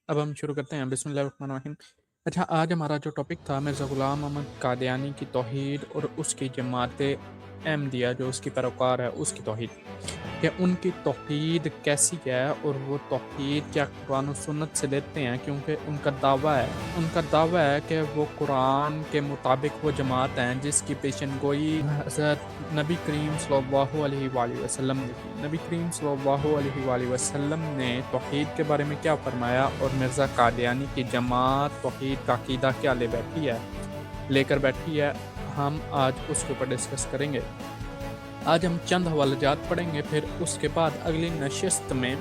अब हम शुरू करते हैं बिस्मिल्लाहिर्रहमानिर्रहीम। अच्छा, आज हमारा जो टॉपिक था मिर्ज़ा ग़ुलाम अहमद कादियानी की तौहीद और उसकी जमात अहमदिया जो उसकी पैरोकार है उसकी तौहीद, कि उनकी तौहीद कैसी है और वो तौहीद क्या कुरान और सुन्नत से लेते हैं, क्योंकि उनका दावा है कि वो कुरान के मुताबिक वो जमात हैं जिसकी पेशन गोई हज़रत नबी करीम सल्लल्लाहु अलैहि वसल्लम ने की। नबी करीम सल्लल्लाहु अलैहि वसल्लम ने तौहीद के बारे में क्या फरमाया और मिर्ज़ा कादियानी की जमात तौहीद का अकीदा क्या लेकर बैठी है, हम आज उसके ऊपर डिस्कस करेंगे। आज हम चंद हवालाजात पढ़ेंगे, फिर उसके बाद अगली नशिस्त में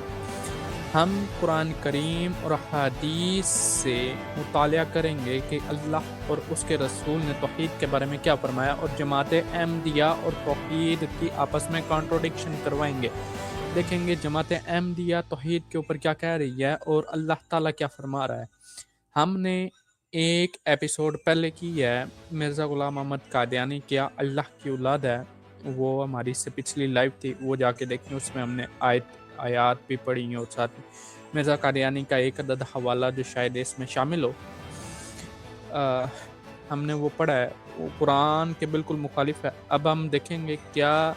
हम कुरान करीम और हदीस से मुतालिया करेंगे कि अल्लाह और उसके रसूल ने तौहीद के बारे में क्या फरमाया, और जमात अहमदिया और तौहीद की आपस में कॉन्ट्रोडिक्शन करवाएंगे। देखेंगे जमात अहमदिया तौहीद के ऊपर क्या कह रही है और अल्लाह ताला क्या फरमा रहा है। हमने एक एपिसोड पहले की है, मिर्ज़ा ग़ुलाम अहमद कादियानी क्या अल्लाह की औलाद है, वो हमारी इससे पिछली लाइव थी, वो जाके देखें। उसमें हमने आयात भी पढ़ी हैं और साथ में मिर्ज़ा कादियानी का एक अदद हवाला जो शायद इसमें शामिल हो, हमने वो पढ़ा है, वो कुरान के बिल्कुल मुखालिफ है। अब हम देखेंगे क्या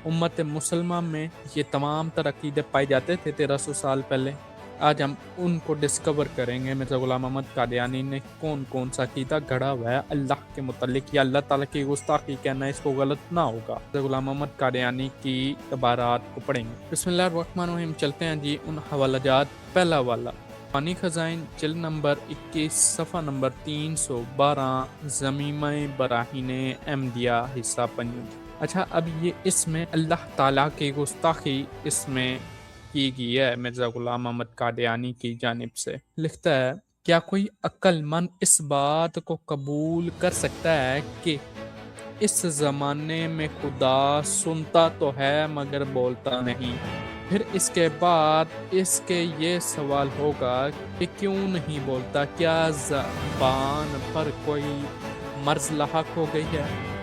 उम्मत मुसलमा में ये तमाम तर अकीदे पाए जाते थे 1300 साल पहले। आज हम उनको डिस्कवर करेंगे। मिर्ज़ा ग़ुलाम अहमद कादियानी ने कौन कौन सा अकीदा गढ़ा हुआ है अल्लाह के मुतल्लिक, या अल्लाह ताला की गुस्ताखी कहना इसको गलत ना होगा। मिर्ज़ा ग़ुलाम अहमद कादियानी की इबारात को पढ़ेंगे। बिस्मिल्लाहिर्रहमानिर्रहीम। चलते हैं जी उन हवालाजात। पहला वाला पानी खजाइन जिल्द नंबर 21 सफ़ा नंबर 312 ज़मीमा बराहीन अहमदिया हिस्सा पंजूम। अच्छा, अब ये इसमें अल्लाह ताला की गुस्ताखी इसमें की गई है मिर्ज़ा ग़ुलाम अहमद कादियानी की जानिब से। लिखता है, क्या कोई अक्लमंद इस बात को कबूल कर सकता है कि इस ज़माने में खुदा सुनता तो है मगर बोलता नहीं। फिर इसके बाद इसके ये सवाल होगा कि क्यों नहीं बोलता, क्या ज़बान पर कोई मर्ज़ लाहक हो गई है।